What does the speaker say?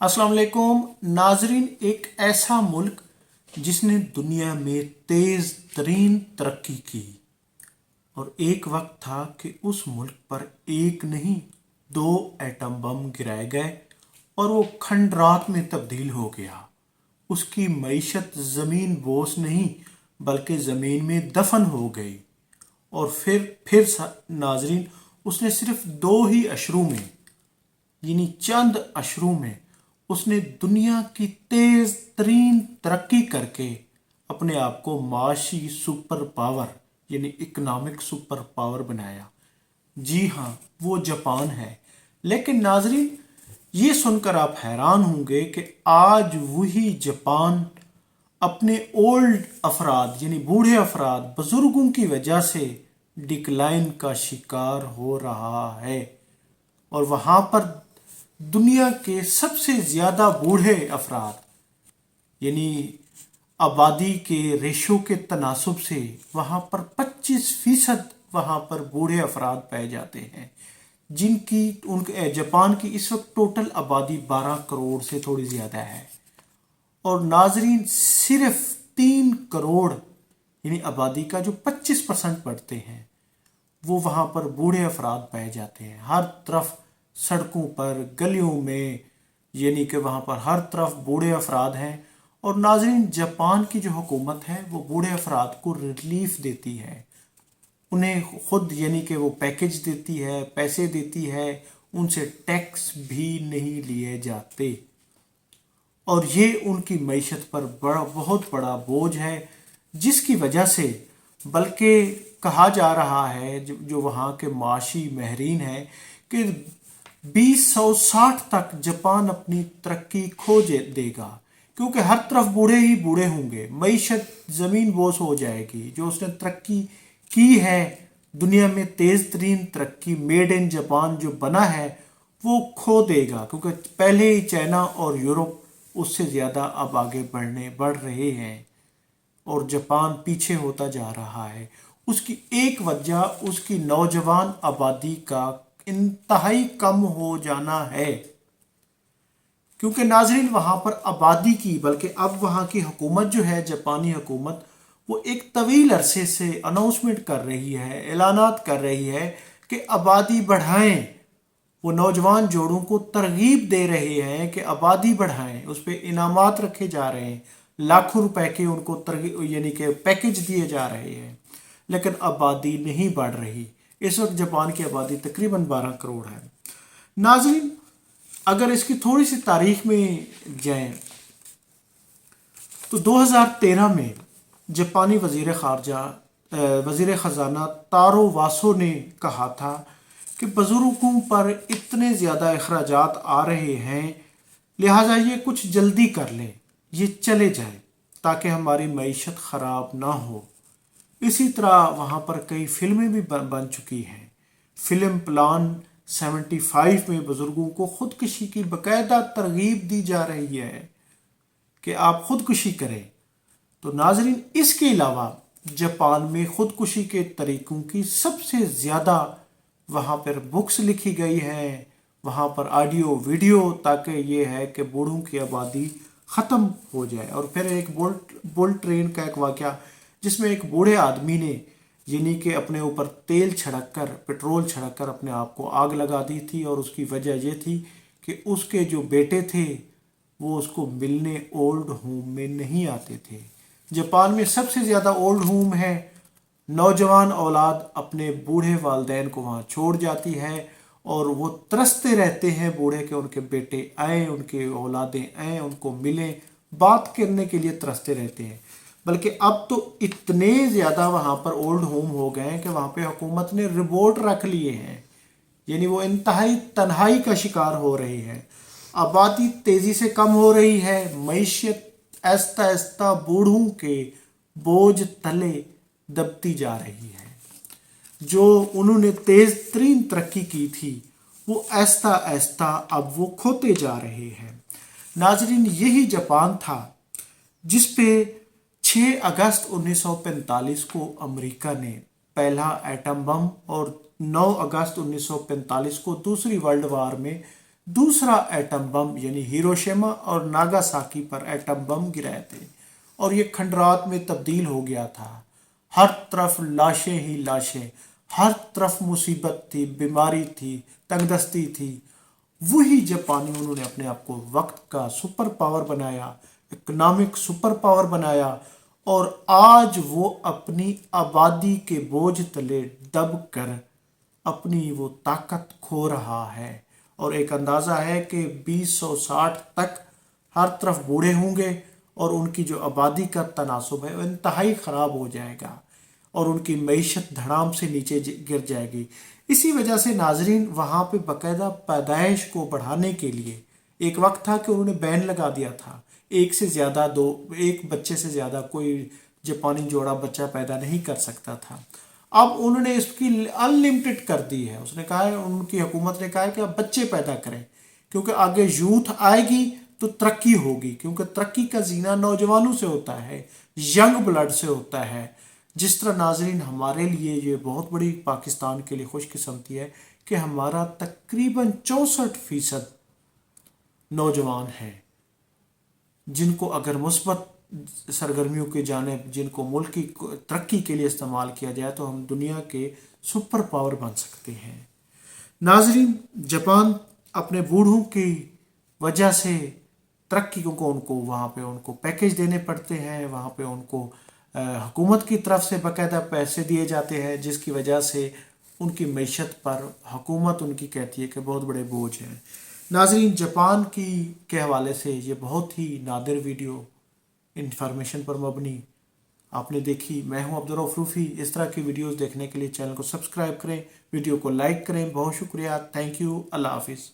अस्सलाम वालेकुम नाजरीन। एक ऐसा मुल्क जिसने दुनिया में तेज़ तरीन तरक्की की और एक वक्त था कि उस मुल्क पर एक नहीं दो एटम बम गिराए गए और वो खंडरात में तब्दील हो गया। उसकी मईशत ज़मीन बोस नहीं बल्कि ज़मीन में दफन हो गई। और फिर नाजरीन, उसने सिर्फ दो ही अशरों में यानी चंद अशरों में उसने दुनिया की तेज तरीन तरक्की करके अपने आप को माशी सुपर पावर यानी इकोनॉमिक सुपर पावर बनाया। जी हाँ, वो जापान है। लेकिन नाजरीन, ये सुनकर आप हैरान होंगे कि आज वही जापान अपने ओल्ड अफराद यानी बूढ़े अफराद बुजुर्गों की वजह से डिक्लाइन का शिकार हो रहा है। और वहाँ पर दुनिया के सबसे ज़्यादा बूढ़े अफराद यानी आबादी के रेशो के तनासब से वहाँ पर 25% वहाँ पर बूढ़े अफराद पाए जाते हैं, जिनकी उनके जापान की इस वक्त टोटल आबादी 12 करोड़ से थोड़ी ज़्यादा है। और नाजरीन, सिर्फ 3 करोड़ यानी आबादी का जो 25% पड़ते हैं वो वहाँ पर बूढ़े अफराद पाए जाते हैं। हर तरफ सड़कों पर गलियों में यानी कि वहाँ पर हर तरफ बूढ़े अफराद हैं। और नाजरीन, जापान की जो हुकूमत है वो बूढ़े अफराद को रिलीफ देती है, उन्हें खुद यानी कि वो पैकेज देती है, पैसे देती है, उनसे टैक्स भी नहीं लिए जाते। और ये उनकी मईशत पर बहुत बड़ा बोझ है, जिसकी वजह से बल्कि कहा जा रहा है जो वहाँ के माशी माहरीन हैं कि 2060 तक जापान अपनी तरक्की खो देगा, क्योंकि हर तरफ बूढ़े ही बूढ़े होंगे, मईशत ज़मीन बोस हो जाएगी। जो उसने तरक्की की है दुनिया में तेज़ तरीन तरक्की मेड इन जापान जो बना है वो खो देगा, क्योंकि पहले ही चाइना और यूरोप उससे ज़्यादा अब आगे बढ़ रहे हैं और जापान पीछे होता जा रहा है। उसकी एक वजह उसकी नौजवान आबादी का इंतहाई कम हो जाना है, क्योंकि नाजरीन वहाँ पर आबादी की बल्कि अब वहाँ की हुकूमत जो है जापानी हुकूमत वो एक तवील अरसे से अनाउंसमेंट कर रही है, ऐलानात कर रही है कि आबादी बढ़ाएं। वो नौजवान जोड़ों को तरगीब दे रहे हैं कि आबादी बढ़ाएं, उस पर इनामात रखे जा रहे हैं, लाखों रुपए के उनको तरगीब यानी कि पैकेज दिए जा रहे हैं। लेकिन आबादी नहीं बढ़ रही। इस वक्त जापान की आबादी तकरीबन 12 करोड़ है। नाजरीन, अगर इसकी थोड़ी सी तारीख में जाएं तो 2013 में जापानी वज़ीर ख़जाना तारो वासो ने कहा था कि बुज़ुर्गों पर इतने ज़्यादा अखराजात आ रहे हैं, लिहाजा ये कुछ जल्दी कर लें, ये चले जाए ताकि हमारी मईशत ख़राब ना हो। इसी तरह वहाँ पर कई फिल्में भी बन चुकी हैं। फिल्म प्लान 75 में बुज़ुर्गों को ख़ुदकुशी की बाकायदा तरगीब दी जा रही है कि आप ख़ुदकुशी करें। तो नाजरीन, इसके अलावा जापान में ख़ुदकुशी के तरीक़ों की सबसे ज़्यादा वहाँ पर बुक्स लिखी गई हैं, वहाँ पर ऑडियो वीडियो, ताकि ये है कि बूढ़ों की आबादी ख़त्म हो जाए। और फिर एक बुलेट ट्रेन का एक वाक़या जिसमें एक बूढ़े आदमी ने यानी कि अपने ऊपर तेल छिड़क कर पेट्रोल छिड़क कर अपने आप को आग लगा दी थी। और उसकी वजह ये थी कि उसके जो बेटे थे वो उसको मिलने ओल्ड होम में नहीं आते थे। जापान में सबसे ज़्यादा ओल्ड होम है, नौजवान औलाद अपने बूढ़े वालदैन को वहाँ छोड़ जाती है और वो तरसते रहते हैं बूढ़े के उनके बेटे आए, उनके औलादें आए, उनको मिलें, बात करने के लिए तरसते रहते हैं। बल्कि अब तो इतने ज़्यादा वहाँ पर ओल्ड होम हो गए हैं कि वहाँ पे हुकूमत ने रिबोट रख लिए हैं, यानी वो इंतहाई तन्हाई का शिकार हो रही है। आबादी तेज़ी से कम हो रही है, मईशत आहिस्ता आहिस्ता बूढ़ों के बोझ तले दबती जा रही है। जो उन्होंने तेज़ तरीन तरक्की की थी वो आहिस्ता आहिस्ता अब वो खोते जा रहे हैं। नाजरीन, यही जापान था जिस पे 6 अगस्त 1945 को अमेरिका ने पहला एटम बम और 9 अगस्त 1945 को दूसरी वर्ल्ड वार में दूसरा एटम बम यानी हिरोशिमा और नागासाकी पर एटम बम गिराए थे और ये खंडरात में तब्दील हो गया था। हर तरफ लाशें ही लाशें, हर तरफ मुसीबत थी, बीमारी थी, तंगदस्ती थी। वही जापानी उन्होंने अपने आप को वक्त का सुपर पावर बनाया, इकोनॉमिक सुपर पावर बनाया और आज वो अपनी आबादी के बोझ तले दब कर अपनी वो ताकत खो रहा है। और एक अंदाज़ा है कि 2060 तक हर तरफ बूढ़े होंगे और उनकी जो आबादी का तनासब है वो इंतहाई ख़राब हो जाएगा और उनकी मईशत धड़ाम से नीचे गिर जाएगी। इसी वजह से नाजरीन वहाँ पे बाकायदा पैदाइश को बढ़ाने के लिए एक वक्त था कि उन्होंने बैन लगा दिया था, एक बच्चे से ज़्यादा कोई जापानी जोड़ा बच्चा पैदा नहीं कर सकता था। अब उन्होंने इसकी अनलिमिटेड कर दी है। उसने कहा है, उनकी हुकूमत ने कहा है कि अब बच्चे पैदा करें क्योंकि आगे यूथ आएगी तो तरक्की होगी, क्योंकि तरक्की का जीना नौजवानों से होता है, यंग ब्लड से होता है। जिस तरह नाजरीन हमारे लिए ये बहुत बड़ी पाकिस्तान के लिए खुशकिस्मती है कि हमारा तकरीबन 64% नौजवान हैं जिनको अगर मुस्बत सरगर्मियों के जानिब, जिनको मुल्क की तरक्की के लिए इस्तेमाल किया जाए तो हम दुनिया के सुपर पावर बन सकते हैं। नाजरीन जापान अपने बूढ़ों की वजह से तरक्की को उनको वहाँ पे उनको पैकेज देने पड़ते हैं, वहाँ पे उनको हुकूमत की तरफ से बाकायदा पैसे दिए जाते हैं जिसकी वजह से उनकी मईशत पर हुकूमत उनकी कहती है कि बहुत बड़े बोझ हैं। नाजरीन जापान की के हवाले से ये बहुत ही नादिर वीडियो इंफॉर्मेशन पर मबनी आपने देखी। मैं हूं अब्दुल रऊफ रूफी। इस तरह की वीडियोस देखने के लिए चैनल को सब्सक्राइब करें, वीडियो को लाइक करें। बहुत शुक्रिया, थैंक यू, अल्लाह हाफिज़।